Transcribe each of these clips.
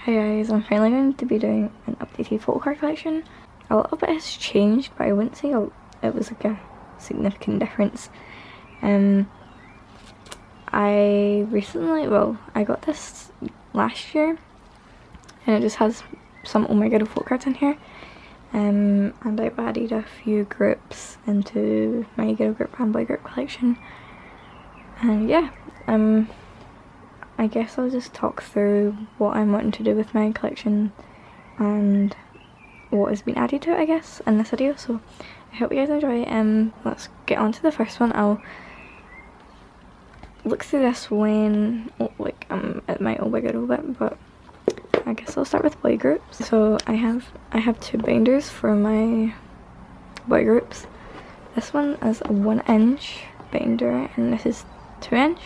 Hi guys, I'm finally going to be doing an updated photo card collection. A little bit has changed, but I wouldn't say it was like a significant difference. I recently, well, I got this last year, and it just has some Oh My God photo cards in here. And I've added a few groups into my girl group and boy group collection. And yeah, I guess I'll just talk through what I'm wanting to do with my collection and what has been added to it, I guess, in this video. So I hope you guys enjoy. Let's get on to the first one. I'll look through this when it might overg a little bit, but I guess I'll start with boy groups. So I have two binders for my boy groups. This one is a 1-inch binder and this is 2-inch.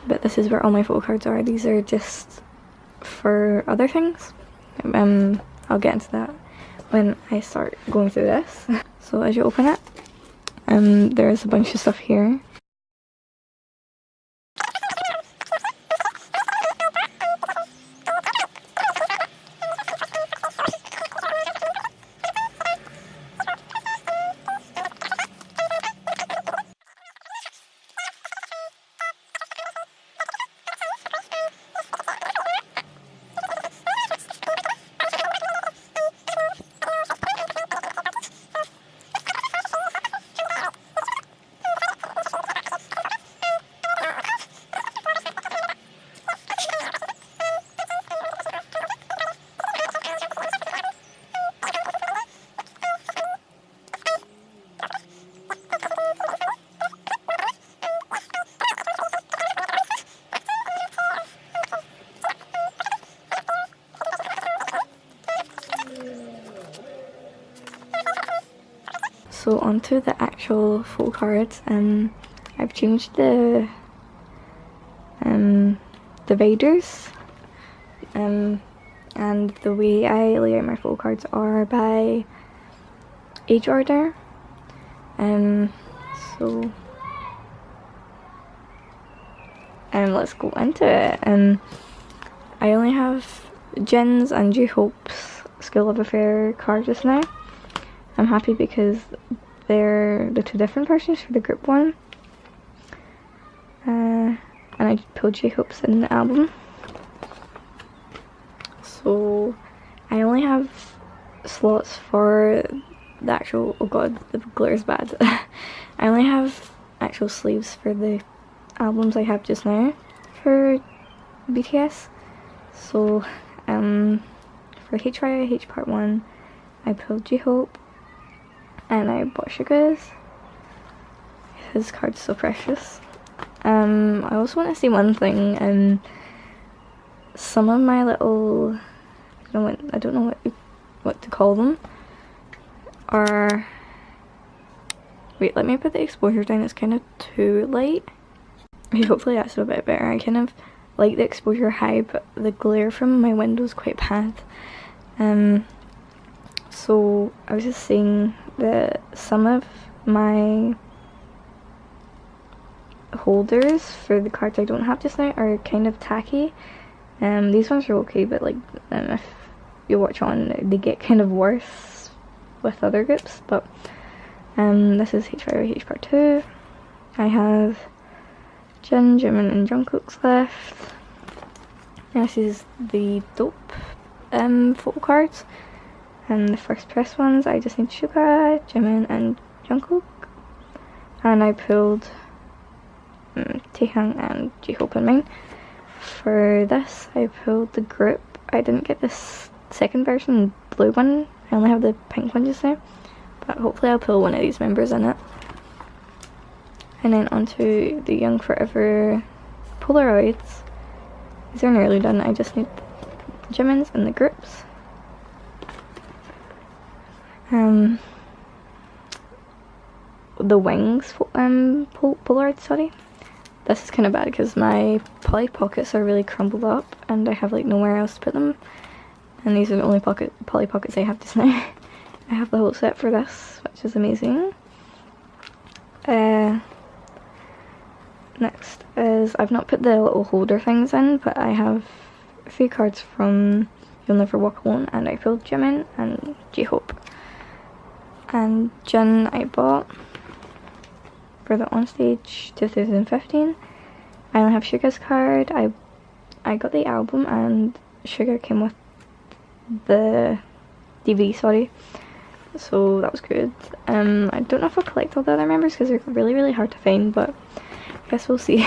But this is where all my photo cards are. These are just for other things. I'll get into that when I start going through this. So as you open it, there's a bunch of stuff here. So onto the actual photo cards, I've changed the dividers, and the way I lay out my photo cards are by age order. So let's go into it. I only have Jin's and J-Hope's School of Affair card just now. I'm happy because they're the two different versions for the group one. And I pulled J-Hope's in the album. So I only have slots for the actual, oh god, the glitter's bad. I only have actual sleeves for the albums I have just now for BTS. So for HYH Part 1, I pulled J-Hope. And I bought Suga's. His card's so precious. I also want to say one thing. Some of my little, I don't know what to call them, are. Wait, let me put the exposure down. It's kind of too light. Okay, hopefully that's a bit better. I kind of like the exposure high, but the glare from my window is quite bad. So I was just saying that some of my holders for the cards I don't have just now are kind of tacky. These ones are okay, but like if you watch on, they get kind of worse with other groups. But this is HYH Part 2. I have Jin, Jimin and Jungkook's left. And this is the dope photo cards. And the first press ones, I just need Suga, Jimin and Jungkook. And I pulled Taehyung and J-Hope in mine. For this, I pulled the group. I didn't get this second version, blue one. I only have the pink one just now. But hopefully I'll pull one of these members in it. And then onto the Young Forever Polaroids. These are nearly done. I just need Jimin's and the groups. The wings Polaroid, sorry. This is kind of bad because my Polly Pockets are really crumbled up and I have like nowhere else to put them. And these are the only Polly Pockets I have just now. I have the whole set for this, which is amazing. Next is, I've not put the little holder things in, but I have 3 cards from You'll Never Walk Alone, and I pulled Jimin and J-Hope. And Jin I bought for the Onstage 2015. I only have Suga's card. I got the album, and Suga came with the DVD, sorry. So that was good. I don't know if I'll collect all the other members because they're really hard to find, but I guess we'll see.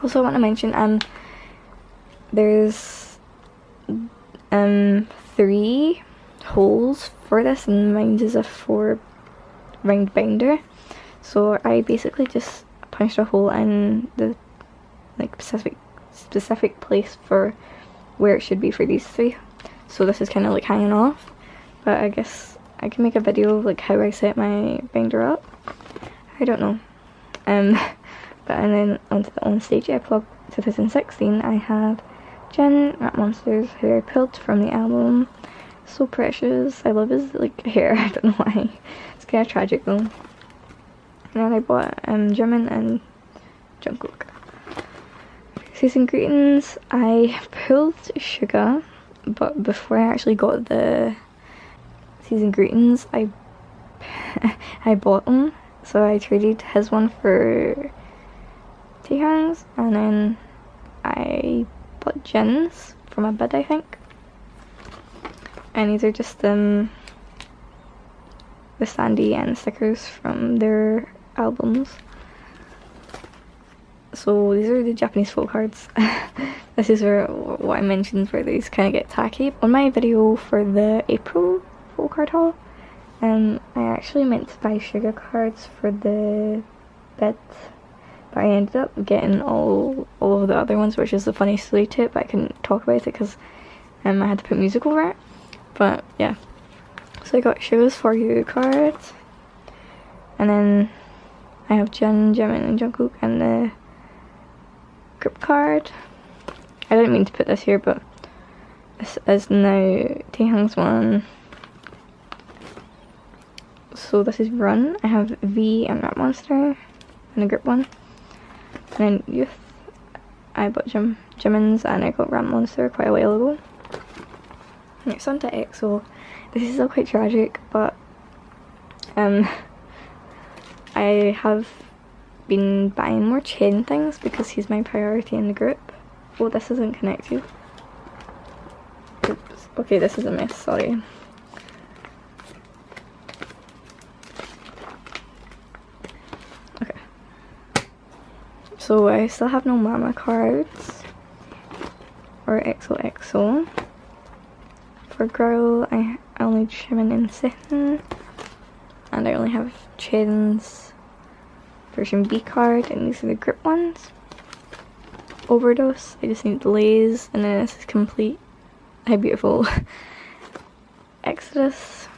Also, I want to mention there's 3 holes for this, and mine is a 4 round binder. So I basically just punched a hole in the like specific place for where it should be for these 3. So this is kind of like hanging off, but I guess I can make a video of like how I set my binder up. I don't know. But and then onto the Onstage Epilogue 2016, I had Jin, Rap Monsters, who I pulled from the album. So precious. I love his like hair. I don't know why. It's kind of tragic though. And then I bought Jimin and Jungkook. Season Greetings, I pulled Suga, but before I actually got the Season Greetings, I bought them. So I traded his one for Taehyung's, and then I bought Jin's from a bid, I think. And these are just the standee and stickers from their albums. So these are the Japanese folk cards. This is where what I mentioned where these kind of get tacky. On my video for the April folk card haul, I actually meant to buy Suga cards for the bid, but I ended up getting all of the other ones, which is the funny story to it, but I couldn't talk about it because I had to put music over it. But yeah, so I got Suga's For You cards, and then I have Jin, Jimin and Jungkook, and the group card. I didn't mean to put this here, but this is now Taehyung's one. So this is Run. I have V and Rap Monster and a group one. And then Youth, I bought Jimin's, and I got Rap Monster quite a while ago. Next on to EXO. This is all quite tragic, but I have been buying more Chen things because he's my priority in the group. Oh, this isn't connected. Oops. Okay, this is a mess, sorry. Okay. So I still have no Mama cards or XOXO. For girl, I only Jimin and Sehun, and I only have Chen's version B card, and these are the group ones. Overdose, I just need delays, and then this is complete. How beautiful. Exodus,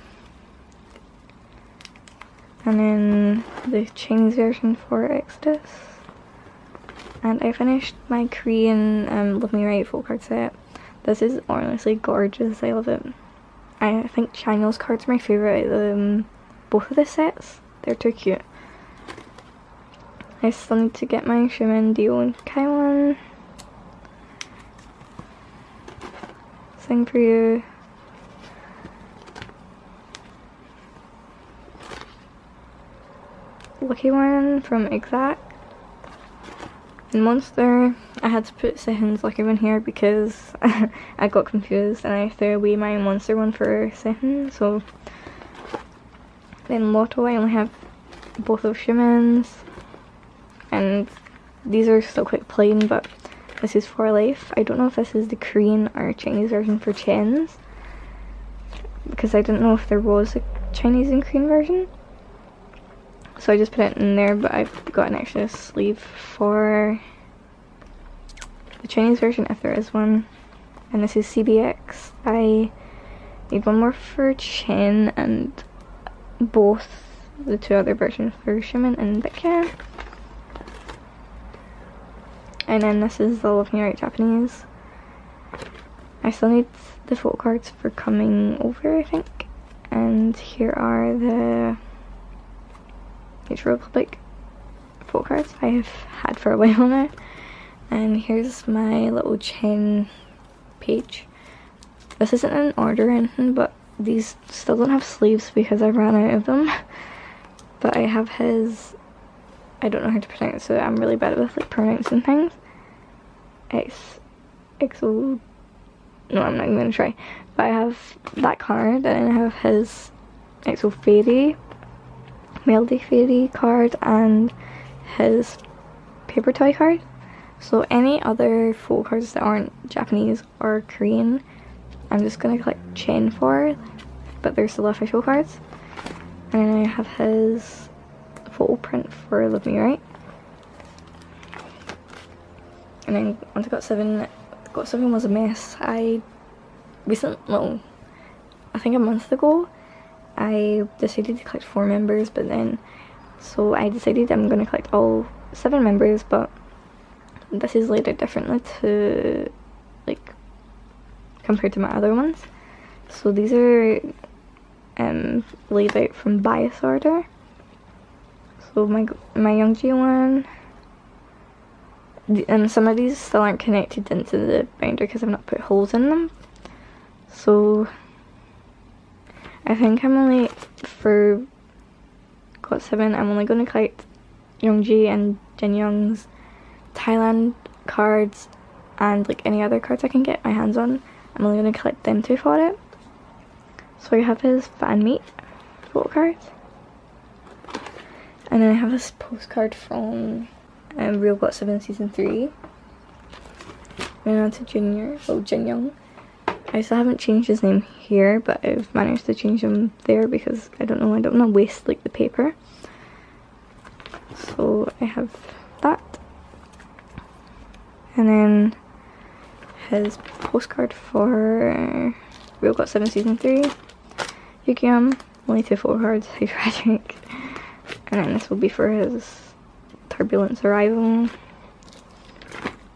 and then the Chinese version for Exodus, and I finished my Korean Love Me Right full card set. This is honestly gorgeous, I love it. I think Channel's cards are my favourite out of both of the sets. They're too cute. I still need to get my Xiaomin, Dio and Kai one. Sing For You. Lucky One from Exact. And Monster, I had to put Sehun's Lucky One here because I got confused and I threw away my Monster one for Sehun. So then Lotto, I only have both of Xiaomin's, and these are still quite plain, but this is For Life. I don't know if this is the Korean or Chinese version for Chen's, because I didn't know if there was a Chinese and Korean version. So I just put it in there, but I've got an extra sleeve for the Chinese version if there is one. And this is CBX. I need one more for Chen and both the 2 other versions for Xiaomin and VIXX. And then this is the Love Me Right Japanese. I still need the photo cards for coming over, I think. And here are the Nature Republic photo cards I have had for a while now. And here's my little Chen page. This isn't in order or anything, but these still don't have sleeves because I ran out of them. But I have his, I don't know how to pronounce it, I'm really bad with like pronouncing things. EXO, no, I'm not even gonna try. But I have that card, and I have his EXO Fairy, Melody Fairy card, and his paper toy card. So any other photo cards that aren't Japanese or Korean, I'm just gonna collect Chen for, but they're still official cards. And I have his photo print for Love Me Right. And then on to GOT7. GOT7 was a mess. I think a month ago, I decided to collect 4 members, but then, so I decided I'm going to collect all 7 members, but this is laid out differently to, like, compared to my other ones. So these are laid out from bias order. So my Youngji one, and some of these still aren't connected into the binder because I've not put holes in them. So I think I'm only, for GOT7, I'm only going to collect Youngji and Jin Young's Thailand cards, and like any other cards I can get my hands on. I'm only going to collect them 2 for it. So I have his fan meet photo cards, and then I have this postcard from Real GOT7 season 3. Moving on to Jin Young. I still haven't changed his name here, but I've managed to change him there because I don't want to waste like the paper. So I have that, and then his postcard for Real GOT7 season 3. Yukiam, only 2 photo cards, how tragic. And then this will be for his Turbulence Arrival.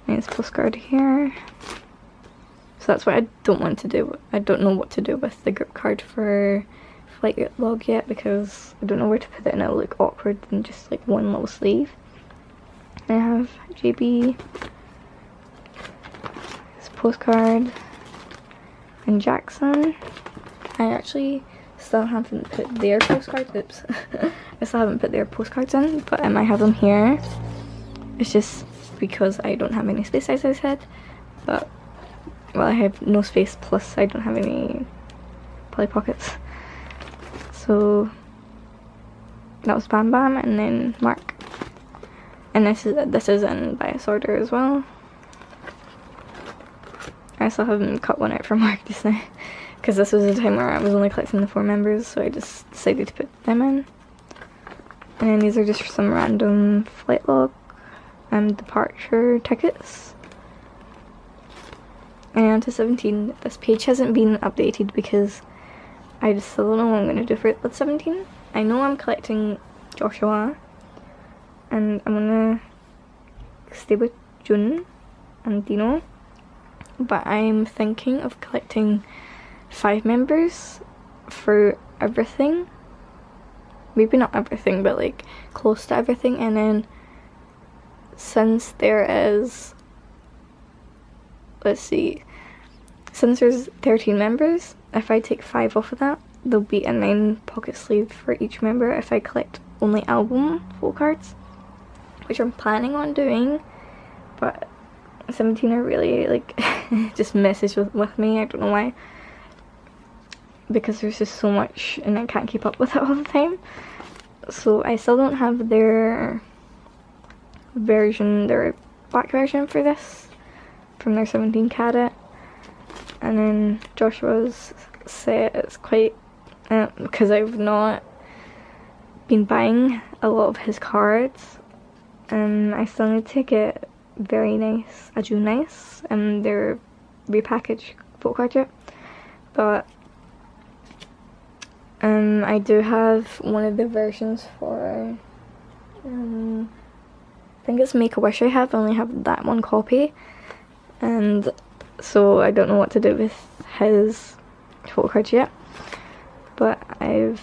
And his postcard here. So that's what I don't want to do. I don't know what to do with the group card for Flight Log yet, because I don't know where to put it and it'll look awkward in just like one little sleeve. I have JB, his postcard, and Jackson. I actually still haven't put their postcards, oops. I still haven't put their postcards in, but I might have them here. It's just because I don't have any space, as I said. But, well, I have no space, plus I don't have any Polly Pockets. So that was Bam Bam, and then Mark. And this is in bias order as well. I still haven't cut one out for Mark just now, because this was a time where I was only collecting the 4 members, so I just decided to put them in. And then these are just some random flight log and departure tickets. And on to 17. This page hasn't been updated because I just still don't know what I'm going to do for it with 17. I know I'm collecting Joshua, and I'm going to stay with Jun and Dino, but I'm thinking of collecting 5 members for everything. Maybe not everything, but like close to everything. And then since there is, let's see, since there's 13 members, if I take 5 off of that, there'll be a 9 pocket sleeve for each member if I collect only album full cards, which I'm planning on doing. But 17 are really like just messes with me. I don't know why, because there's just so much and I can't keep up with it all the time. So I still don't have their version, their black version for this, from their 17 carat. And then Joshua's set is quite, because I've not been buying a lot of his cards, I still need to get very nice, a June nice, and they're repackaged photo cards yet. But I do have one of the versions for, I think it's Make-A-Wish I only have that one copy, and so I don't know what to do with his photo cards yet. But I've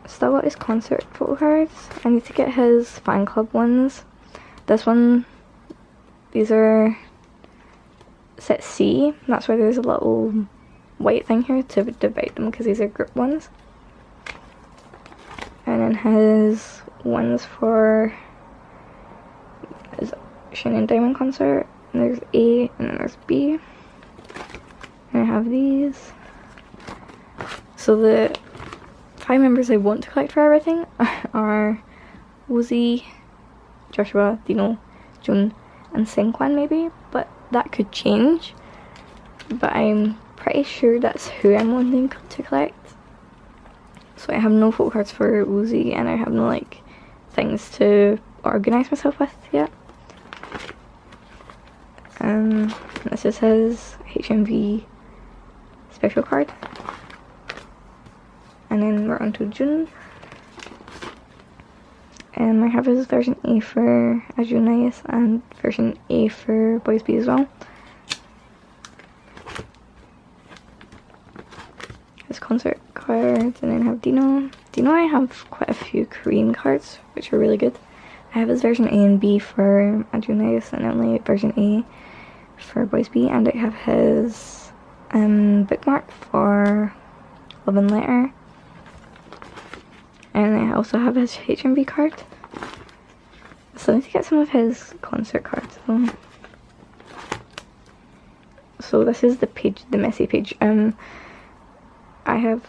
still got his concert photo cards. I need to get his fan club ones. This one, these are set C. That's why there's a little white thing here to divide them, because these are group ones. And then has ones for Shannon Diamond concert, and there's A, and then there's B. And I have these. So the 5 members I want to collect for everything are Woozy, Joshua, Dino, Jun, and Senkwan maybe, but that could change. But I'm pretty sure that's who I'm wanting to collect. So I have no photo cards for Woozy, and I have no like things to organise myself with yet. This is his HMV special card. And then we're on to Jun. I have his version A for Ajunias and version A for Boys B as well. His concert cards, and then I have Dino. Dino, I have quite a few Korean cards, which are really good. I have his version A and B for Ajunias, and only version A for Boys B, and I have his bookmark for Love and Letter. And I also have his HMV card. So I need to get some of his concert cards though. So this is the page, the messy page. I have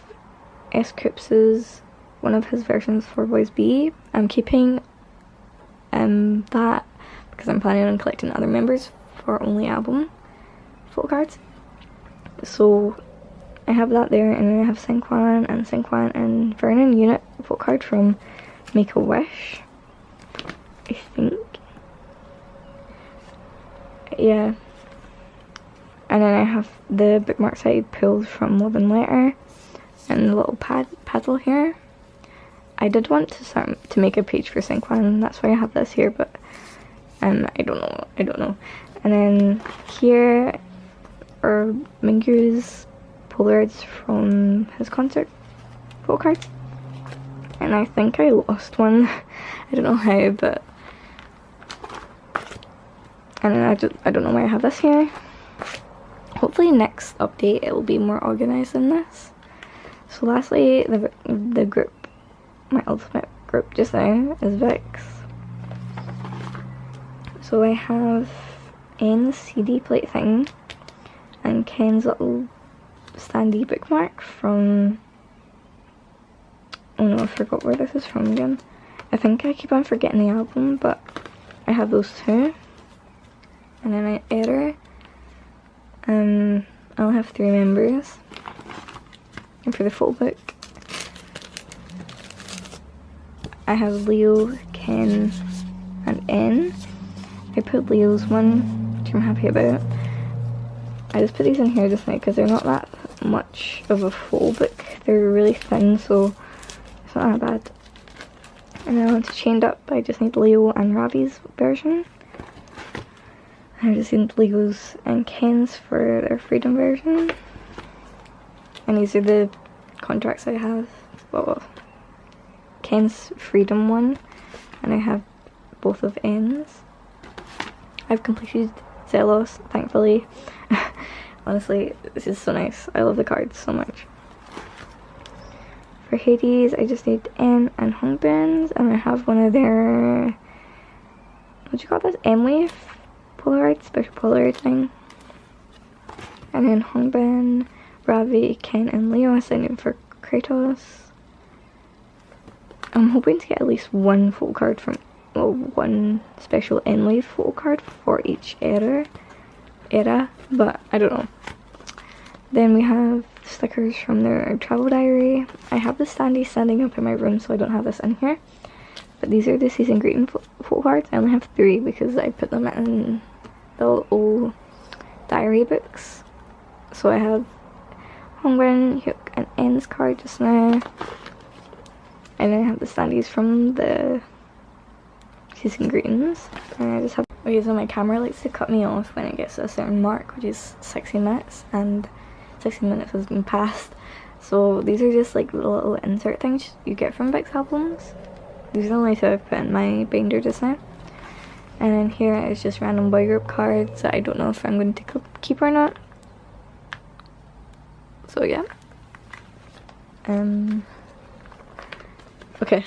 S. Coops's, one of his versions for Boys B. I'm keeping that because I'm planning on collecting other members for only album photo cards. So I have that there, and then I have Senkwan and Vernon unit photo card from Make a Wish, I think. Yeah. And then I have the bookmarks I pulled from Love and Letter, and the little paddle here. I did want to start to make a page for Senkwan, that's why I have this here, but I don't know. And then here are Mingyu's Polaroids from his concert photo cards. And I think I lost one. I don't know how, but... And then I don't know why I have this here. Hopefully next update it will be more organised than this. So lastly, the group, my ultimate group just now is VIXX. So I have N's CD plate thing and Ken's little standee bookmark from... Oh no, I forgot where this is from again. I think I keep on forgetting the album, but I have those two. And then I error. I'll have 3 members. And for the photo book, I have Leo, Ken, and N. I put Leo's one, which I'm happy about. I just put these in here just now because they're not that much of a full book. They're really thin, so it's not that bad. And then onto Chained Up, I just need Leo and Ravi's version. I just need Leo's and Ken's for their Freedom version. And these are the contracts I have. Well, Ken's Freedom one, and I have both of N's. I've completed Zelos, thankfully. Honestly, this is so nice. I love the cards so much. For Hades, I just need N and Hongbin's, and I have one of their... What do you call this? M-Wave Polaroid, special Polaroid thing. And then Hongbin, Ravi, Ken, and Leo I sent in for Kratos. I'm hoping to get at least one photo card from... Well, one special N-Wave photo card for each era, but I don't know. Then we have stickers from their travel diary. I have the standee standing up in my room, so I don't have this in here. But these are the season greeting photo cards. I only have 3 because I put them in the old diary books. So I have Hongbin, Hyuk, and N's card just now. And then I have the standees from the season greetings. And I just have... Okay, so my camera likes to cut me off when it gets to a certain mark, which is 16 minutes, and 16 minutes has been passed. So these are just like little insert things you get from VIXX albums. These are the only 2 I've put in my binder just now. And then here is just random boy group cards that I don't know if I'm going to keep or not. So yeah. Okay.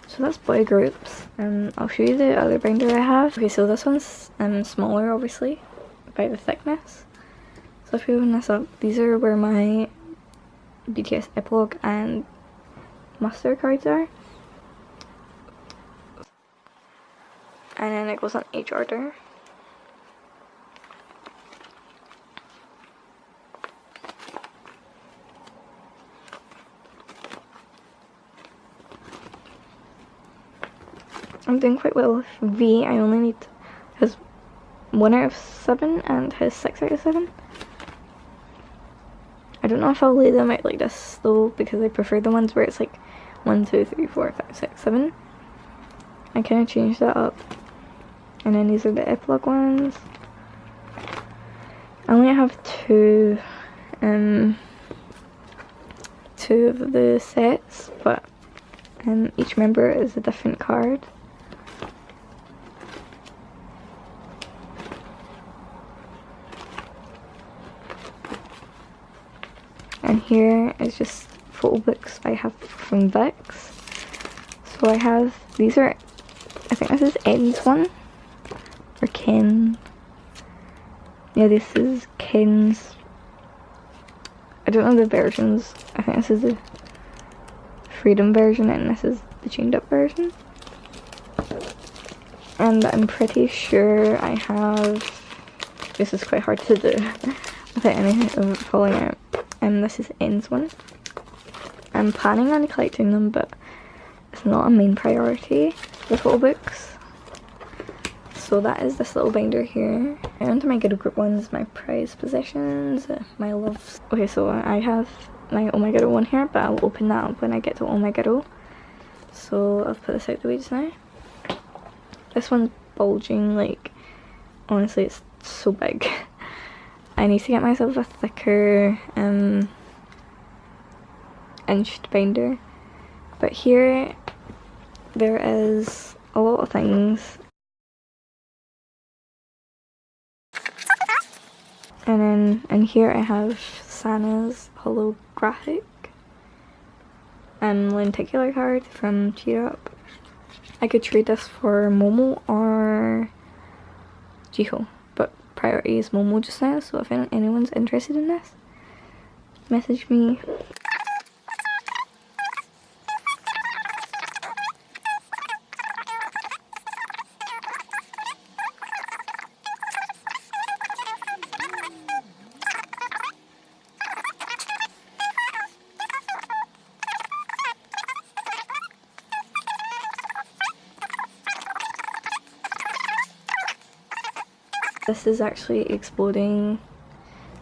So that's boy groups. I'll show you the other binder I have. Okay, so this one's smaller, obviously, by the thickness. So if you open this up, these are where my BTS epilogue and muster cards are. And then it goes on each order. I'm doing quite well with V. I only need his 1 out of 7 and his 6 out of 7. I don't know if I'll lay them out like this though, because I prefer the ones where it's like 1, 2, 3, 4, 5, 6, 7. I kind of changed that up. And then these are the epilogue ones. I only have two of the sets, but each member is a different card. And here is just photo books I have from VIXX. So I have, these are, I think this is Ed's one, or Ken. Yeah, this is Ken's. I don't know the versions. I think this is the Freedom version and this is the chained up version. And I'm pretty sure I have, this is quite hard to do without anything falling out. This is N's one. I'm planning on collecting them, but it's not a main priority, the photo books. So that is this little binder here. And onto my good group ones, my prized possessions, my loves. Okay, so I have my Oh My Girl one here, but I'll open that up when I get to Oh My Girl. So I'll put this out the way just now. This one's bulging, like, honestly it's so big. I need to get myself a thicker inched binder. But here there is a lot of things. And then in here I have Sana's holographic lenticular card from Cheer Up. I could trade this for Momo or Jiho, but priority is Momo just now, so if anyone's interested in this, message me. This is actually exploding,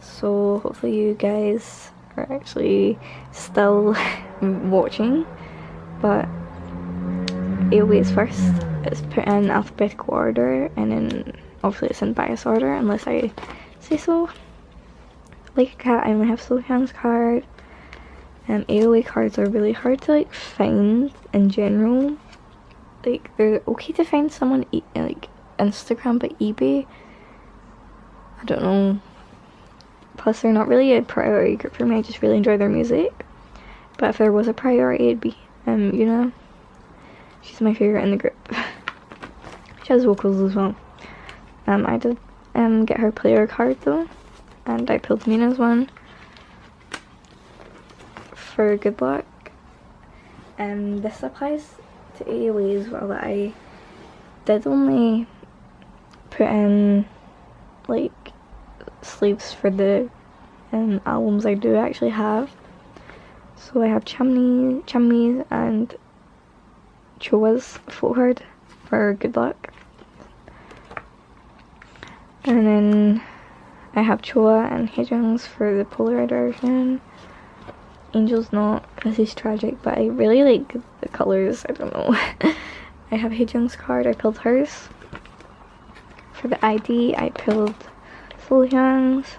so hopefully you guys are actually still watching. But AOA is first, it's put in alphabetical order, and then obviously it's in bias order unless I say so. Like a cat, I only have Sohyun's card. AOA cards are really hard to like find in general. Like they're okay to find someone like Instagram, but eBay, I don't know. Plus they're not really a priority group for me, I just really enjoy their music. But if there was a priority, it'd be Yuna. She's my favourite in the group. She has vocals as well. I did get her player card though, and I pulled Mina's one for good luck. And this applies to AOA as well, that I did only put in like sleeves for the albums I do actually have. So I have Chammi's and Choa's photo card for good luck. And then I have Choa and Haejung's for the Polaroid version. Angel's not, because he's tragic, but I really like the colours, I don't know. I have Haejung's card, I pulled hers. For the ID, I pulled Solhyung's.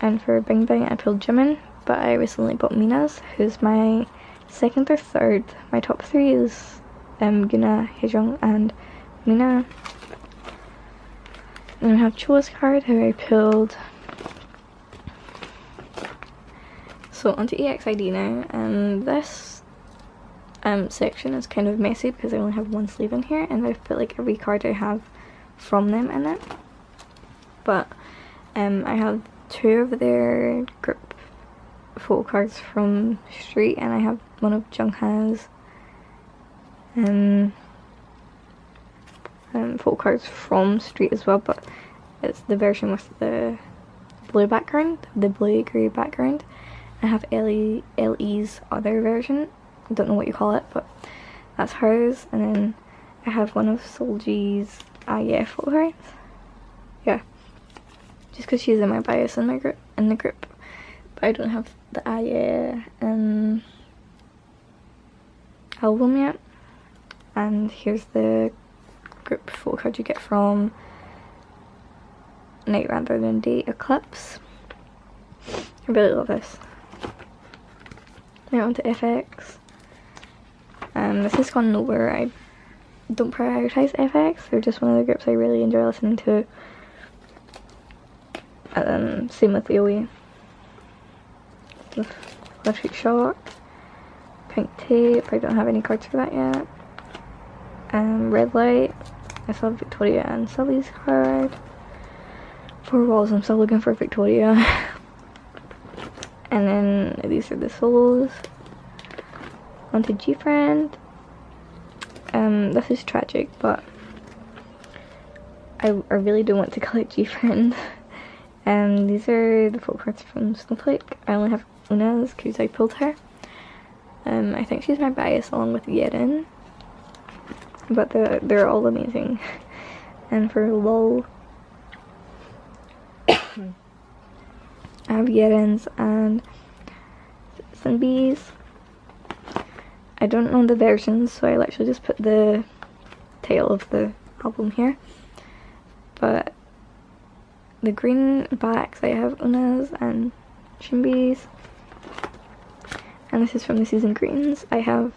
And for Bing Bing, I pulled Jimin, but I recently bought Mina's, who's my second or third. My top three is Yuna, Haejung, and Mina. And I have Choa's card, who I pulled. So onto EXID now, and this section is kind of messy because I only have one sleeve in here, and I've put like every card I have from them in it. But I have two of their group photo cards from Street, and I have one of Jungha's photo cards from Street as well, but it's the version with the blue background, the blue grey background. I have LE's other version, I don't know what you call it, but that's hers. And then I have one of Seulgay's photo cards. Yeah, just because she's in my bias in the group, but I don't have the album yet. And here's the group photo card you get from Night Rather Than Day Eclipse. I really love this. Now on to FX. This has gone nowhere. I don't prioritise FX. They're just one of the groups I really enjoy listening to. Same with AOE. Electric Shock. Pink Tape. I don't have any cards for that yet. Red Light. I saw Victoria and Sully's card. Four Walls. I'm still looking for Victoria. And then these are the solos. Onto GFriend. This is tragic, but I really do want to collect GFriend. These are the photo cards from Snowflake. I only have Una's because I pulled her. I think she's my bias along with Yerin, but they're all amazing. And for LOL, I have Yerin's and Sinbi's. I don't know the versions, so I literally just put the title of the album here. But the green backs, I have Una's and Shinbi's. And this is from the Season Greens. I have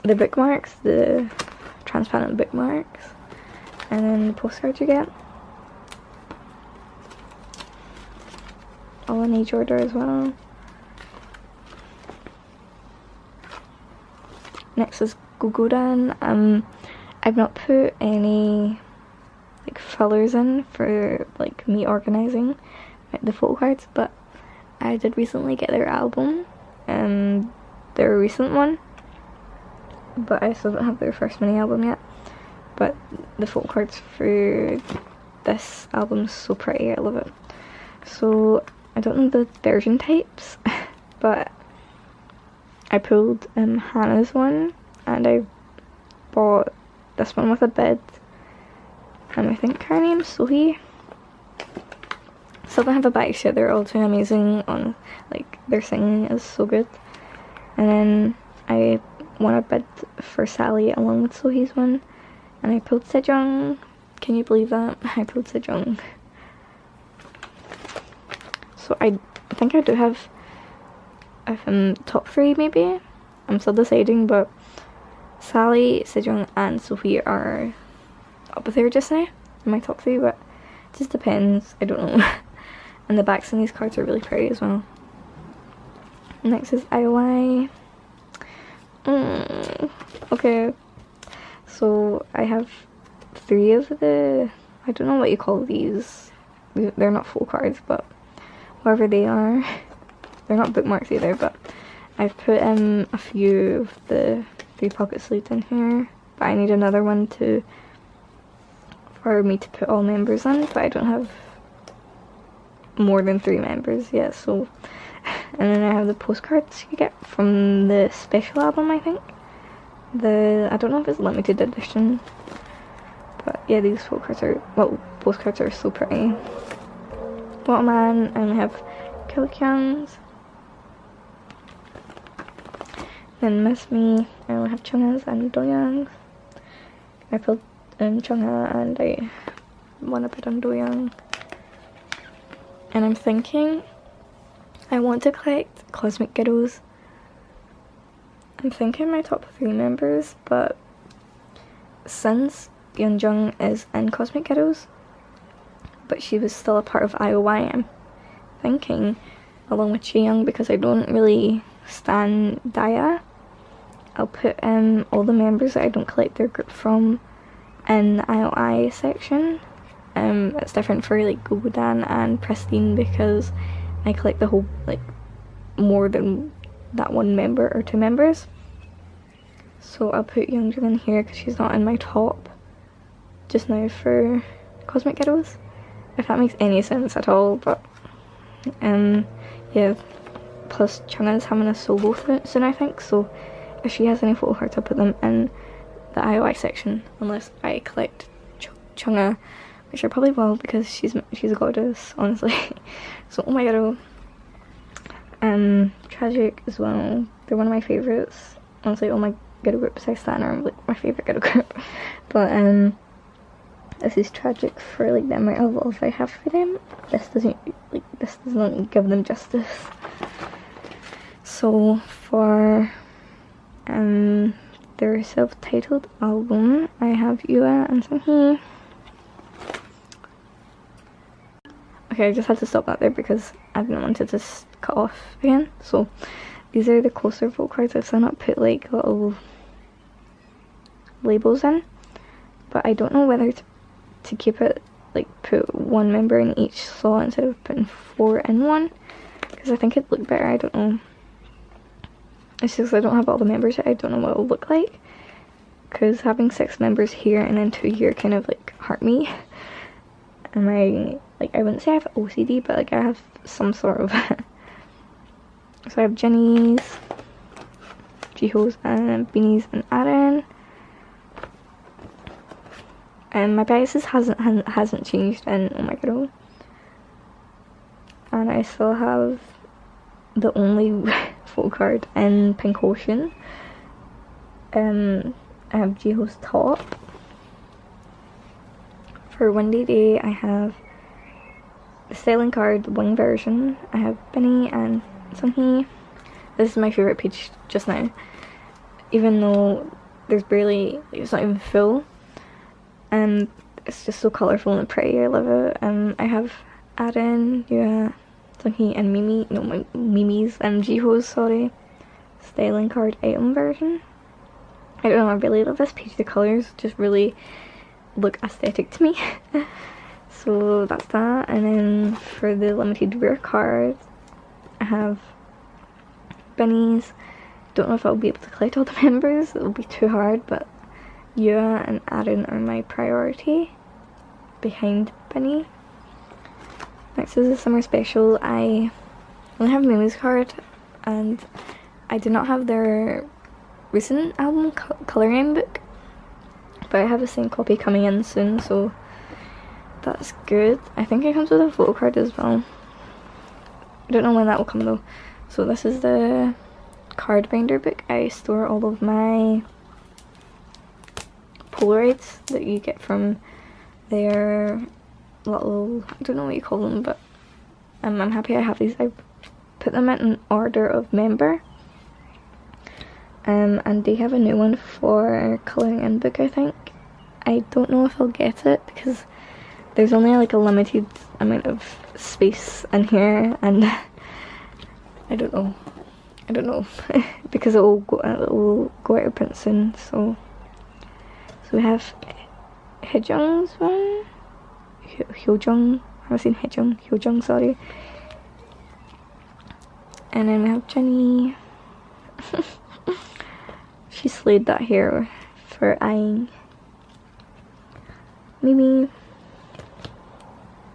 the bookmarks, the transparent bookmarks, and then the postcards you get. All in age order as well. Next is Gogodan. I've not put any like fillers in for like me organising the photo cards, but I did recently get their album, their recent one, but I still don't have their first mini album yet. But the photo cards for this album is so pretty, I love it. So I don't know the version types, but I pulled Hannah's one, and I bought this one with a bid, and I think her name's Sohee. Still don't have a bias yet, they're all too amazing on, like, their singing is so good. And then I won a bid for Sally along with Sohee's one, and I pulled Sejong. Can you believe that? I pulled Sejong. So I think I do have top three maybe. I'm still deciding, but Sally, Sejong and Sohee are up there just now in my top three, but it just depends, I don't know. And the backs on these cards are really pretty as well. Next is IOI. Okay, so I have three of the, I don't know what you call these, they're not full cards, but whatever they are, they're not bookmarks either, but I've put a few of the 3 pocket sleeves in here, but I need another one for me to put all members in, but I don't have more than 3 members yet, so. And then I have the postcards you get from the special album, I think. I don't know if it's limited edition, but yeah, these postcards are so pretty. Waterman, and we have Kangseulgayys. Then Miss Me, and we have Chungha's and Doyoung's. I pulled in Chungha and I want a bit on Doyoung. And I'm thinking I want to collect Cosmic Ghettos. I'm thinking my top 3 members, but since Yeonjung is in Cosmic Ghettos, but she was still a part of IOI, I'm thinking, along with Chaeyoung, because I don't really stan Daya, I'll put all the members that I don't collect their group from in the IOI section. It's different for like Gogodan and Pristine because I collect the whole, like, more than that one member or 2 members. So I'll put Yeonjung in here because she's not in my top just now for Cosmic Ghettos, if that makes any sense at all. But yeah, plus Chungha's having a solo soon, I think, so if she has any photo cards, I'll put them in the IOI section, unless I collect Chungha, which I probably will because she's a goddess, honestly. So oh my god, Tragic as well, they're one of my favourites, honestly. Oh my ghetto group besides Stan are like my favourite ghetto group. But this is Tragic for like the amount of love I have for them. This doesn't give them justice. So for their self-titled album, I have Yua and Sunghee. Okay, I just had to stop that there because I didn't want it to cut off again. So these are the closer vote cards. I've still not put like little labels in, but I don't know whether to keep it, like put one member in each slot instead of putting 4 in one, because I think it'd look better. I don't know. It's just I don't have all the members yet. I don't know what it'll look like, because having 6 members here and then 2 here kind of like hurt me. And I wouldn't say I have OCD, but like I have some sort of so I have Jenny's, Jiho's, and Beanie's, and Aaron. And my biases hasn't changed in oh my god. And I still have the only photo card in Pink Ocean. I have Jiho's top. For Windy Day, I have the styling card, the wing version. I have Benny and Sunghee. This is my favourite page just now, even though there's barely, like, it's not even full. It's just so colourful and pretty. I love it. I have Aaron, Yua, Sunghee, and Mimi. No, my Mimi's and Jiho's, sorry. Styling card item version. I don't know, I really love this page. The colours just really look aesthetic to me. So that's that. And then for the limited rare cards, I have Benny's. Don't know if I'll be able to collect all the members. It'll be too hard, but Yua and Aaron are my priority behind Benny. Next is the summer special. I only have Mimi's card, and I do not have their recent album colouring book, but I have the same copy coming in soon, so that's good. I think it comes with a photo card as well. I don't know when that will come though. So this is the card binder book. I store all of my Polaroids that you get from their little, I don't know what you call them, but I'm happy I have these. I put them in order of member. And they have a new one for colouring in book, I think. I don't know if I'll get it because there's only like a limited amount of space in here, and I don't know because it will go out of print soon. So we have Hyejung's one, Hyejung. I haven't seen Hyejung, sorry. And then we have Jenny. She slayed that hair for eyeing Mimi.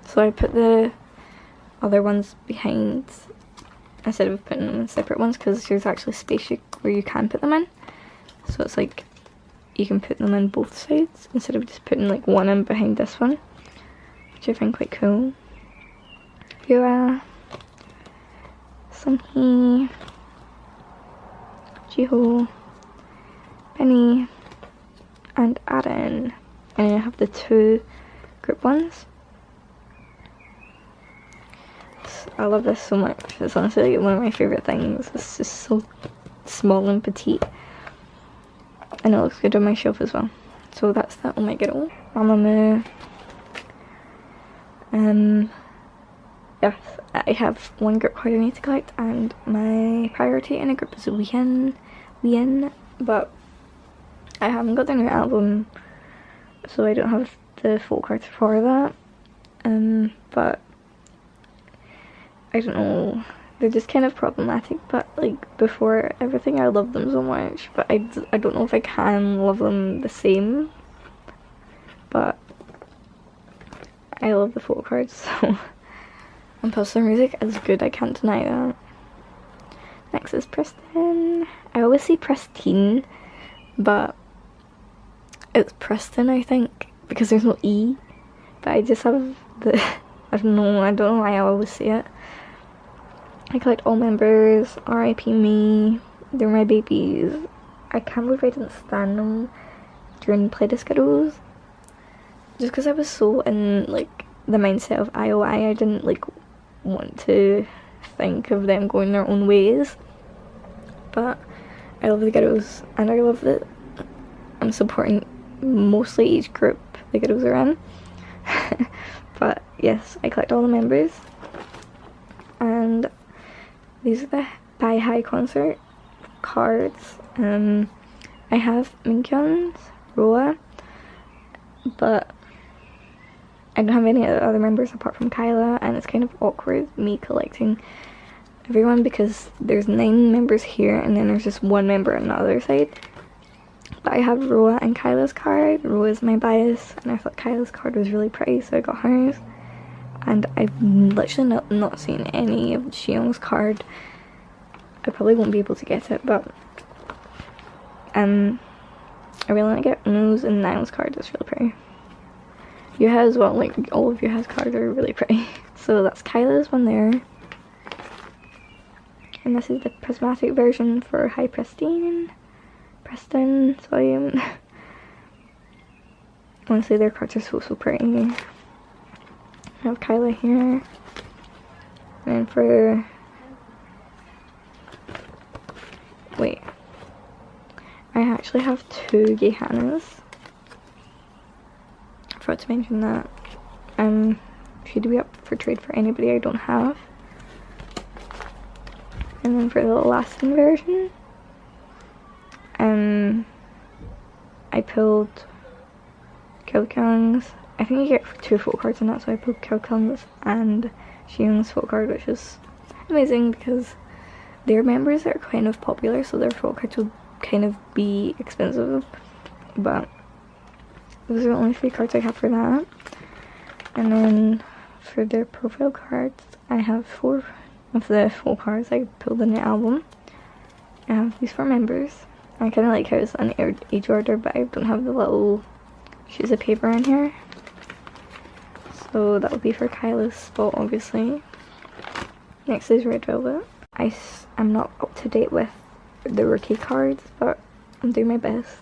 So I put the other ones behind instead of putting them in separate ones because there's actually space where you can put them in. so it's like you can put them in both sides instead of just putting like one in behind this one, which I find quite cool. Yura, Sunhee, Jiho, Benny, and Aaron. And I have the 2 group ones. I love this so much. It's honestly like one of my favourite things. It's just so small and petite. And it looks good on my shelf as well. So that's that. Oh my god. Mamamoo. Yes, I have 1 group card I need to collect, and my priority in a group is Wien, but I haven't got the new album, so I don't have the full cards for that. But I don't know, they're just kind of problematic, but like before everything I love them so much, but I don't know if I can love them the same, but I love the full cards, so. And plus their music is good, I can't deny that. Next is Preston. I always say Pristine, but it's Preston I think, because there's no E. But I just have the, I don't know why I always say it. I collect all members, RIP me, they're my babies. I can't believe I didn't stand them during Playlist Girls. Just because I was so in like the mindset of IOI, I didn't like want to think of them going their own ways, but I love the girls, and I love that I'm supporting mostly each group the girls are in. But yes, I collect all the members, and these are the Bye High concert cards. I have Minkyun's, Roa, but I don't have any other members apart from Kyla, and it's kind of awkward me collecting everyone because there's 9 members here and then there's just 1 member on the other side. But I have Roa and Kyla's card. Roa is my bias, and I thought Kyla's card was really pretty, so I got hers. And I've literally not seen any of Xiong's card. I probably won't be able to get it, but I really want to get Unu's and Niall's card. It's really pretty. Yuha as well, like all of Yuha's cards are really pretty. So that's Kyla's one there. And this is the prismatic version for High Preston. Sorry. Honestly, their cards are so pretty. I have Kyla here. And for... wait. I actually have 2 Gehanas. I forgot to mention that. Should be up for trade for anybody I don't have. And then for the lasting version, I pulled Kangseulgayy's. I think you get 2 full cards in that, so I pulled Kangseulgayy's and Xiong's full card, which is amazing because their members are kind of popular, so their full cards will kind of be expensive. But those are the only 3 cards I have for that. And then for their profile cards, I have 4 of the full cards I pulled in the album. I have these 4 members. I kind of like how it's on age order, but I don't have the little sheets of paper in here. So that will be for Kyla's spot, obviously. Next is Red Velvet. I'm not up to date with the rookie cards, but I'm doing my best.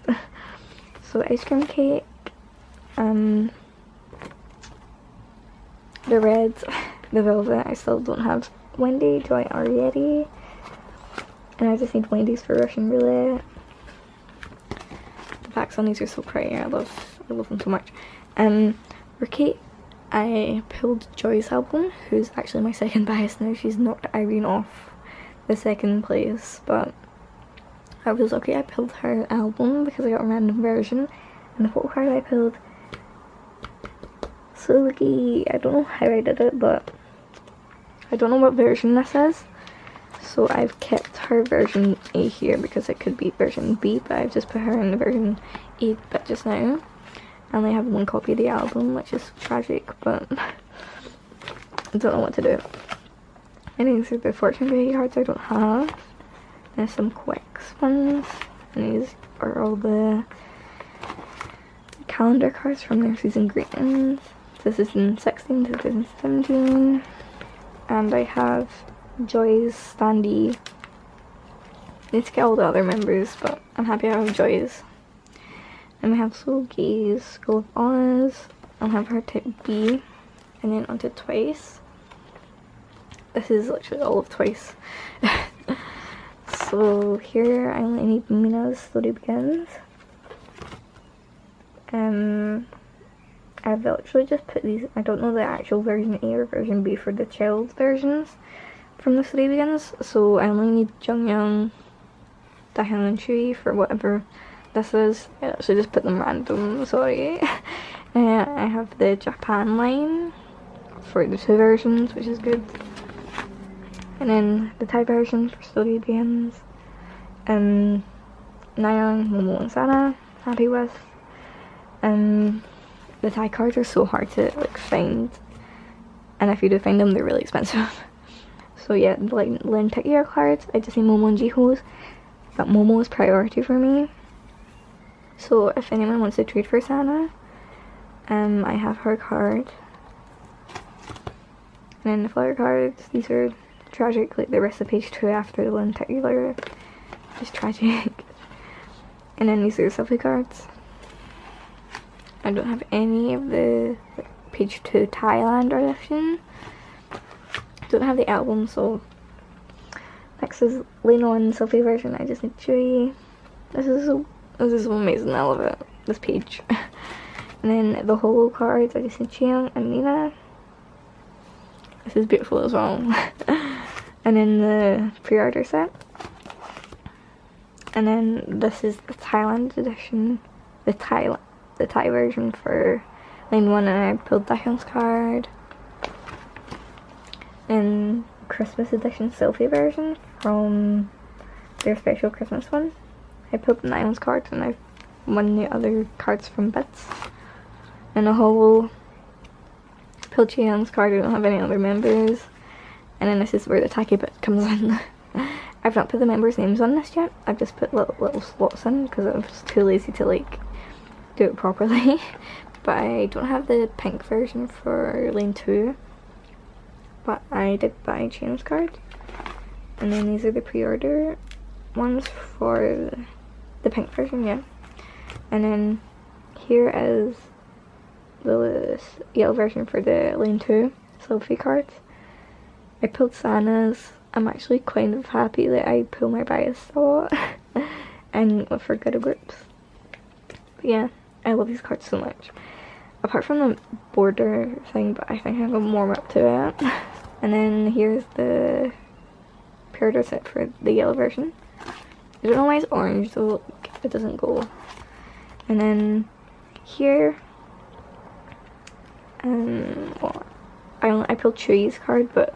So Ice Cream Cake, the Reds, the Velvet. I still don't have Wendy, Joy Ariety, and I just need Wendy's for Russian Roulette. The backs on these are so pretty. I love them so much. Rookie, I pulled Joy's album, who's actually my second bias now. She's knocked Irene off the 2nd place, but I was lucky I pulled her album because I got a random version. And the photo card I pulled kangseulgayy. I don't know how I did it, but I don't know what version this is, so I've kept her version A here because it could be version B, but I've just put her in the version A bit just now. I only have 1 copy of the album, which is tragic, but I don't know what to do. I think these are the fortune cookie cards I don't have. There's some Quicks ones. And these are all the calendar cards from their season greetings. This is in 2016 to 2017. And I have Joy's standee. Need to get all the other members, but I'm happy I have Joy's. And we have kangseulgayy's School of Honors. I'll have her type B. And then onto Twice. This is literally all of Twice. So here I only need Mina's Story Begins. I've literally just put these, I don't know the actual version A or version B for the child versions from the Story Begins, so I only need Jungyoung, Dahyun and Chui for whatever this is. I actually just put them random, sorry. I have the Japan line for the 2 versions, which is good. And then the Thai version for Story Begins. Nayeon, Momo and Sana, happy with. The Thai cards are so hard to like find, and if you do find them, they're really expensive. So yeah, like Lin Pick-year cards, I just need Momo and Jiho's, but Momo is priority for me. So if anyone wants to trade for Sana, I have her card. And then the flower cards, these are tragic, like the rest of page 2 after the Lin Pick-year is tragic. And then these are the selfie cards. I don't have any of the like, page 2 Thailand edition. Don't have the album, so next is Lane 1 selfie version. I just need Chui. This is so amazing. I love it. This page. And then the holo cards. I just need Chiyoung and Nina. This is beautiful as well. And then the pre-order set. And then this is the Thailand edition. The Thai version for Lane 1, and I pulled Dahyun's card. And Christmas edition selfie version from their special Christmas one. I pulled Nayeon's cards and I won the other cards from Bits. And a whole pulled Chiyoung's card. I don't have any other members. And then this is where the tacky bit comes in. I've not put the members' names on this yet. I've just put little slots in because I was too lazy to like do it properly. But I don't have the pink version for Lane 2. But I did buy Chiyoung's card. And then these are the pre-order ones for the pink version, yeah. And then here is the yellow version for the Lane 2 selfie cards. I pulled Sana's. I'm actually kind of happy that I pull my bias a lot. And for good groups. But yeah, I love these cards so much. Apart from the border thing, but I think I'm going to warm up to it. And then here's the pre-order set for the yellow version. I don't know why it's orange, so it doesn't go. And then here, well, I pulled Chui's card, but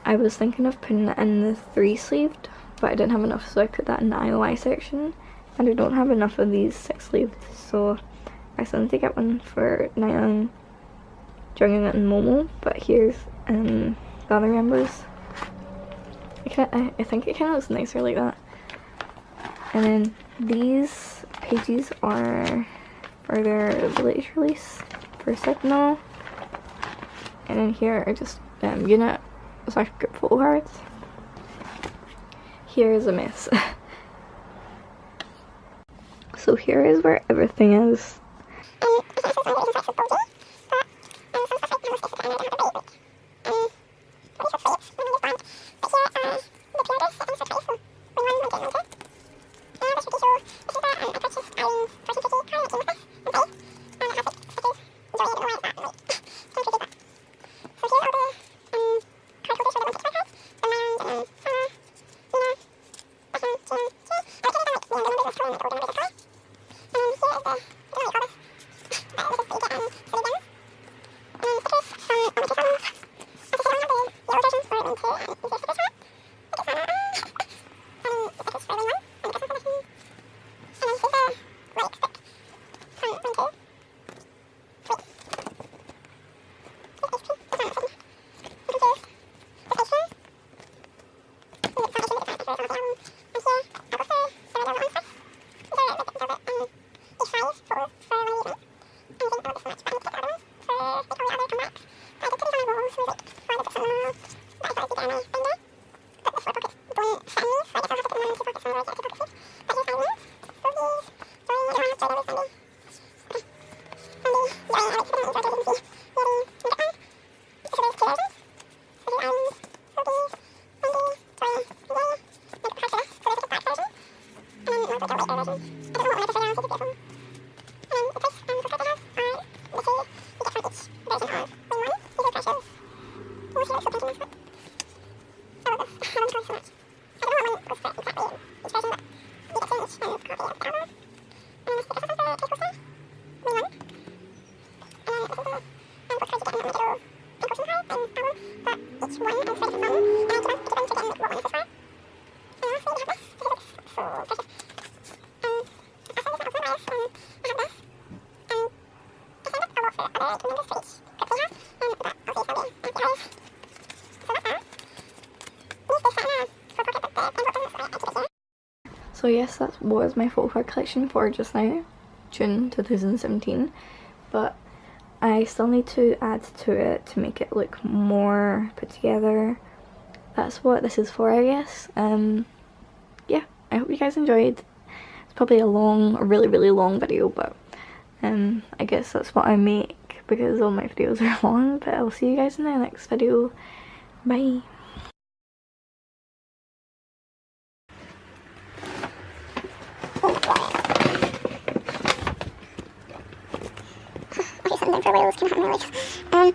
I was thinking of putting it in the 3-sleeved, but I didn't have enough, so I put that in the IOI section. And I don't have enough of these 6-sleeved, so I still need to get one for Nayeon, Jungyoung and Momo. But here's the other members. I think it kind of looks nicer like that. And then these pages are for their latest release for Signal. And then here are just unit / group photo cards. Here is a mess. So here is where everything is. So yes, that was my photo card collection for just now, June 2017, but I still need to add to it to make it look more put together. That's what this is for, I guess. Yeah, I hope you guys enjoyed. It's probably a really long video, but I guess that's what I make because all my videos are long. But I'll see you guys in the next video. Bye. Okay, something for Wales can happen,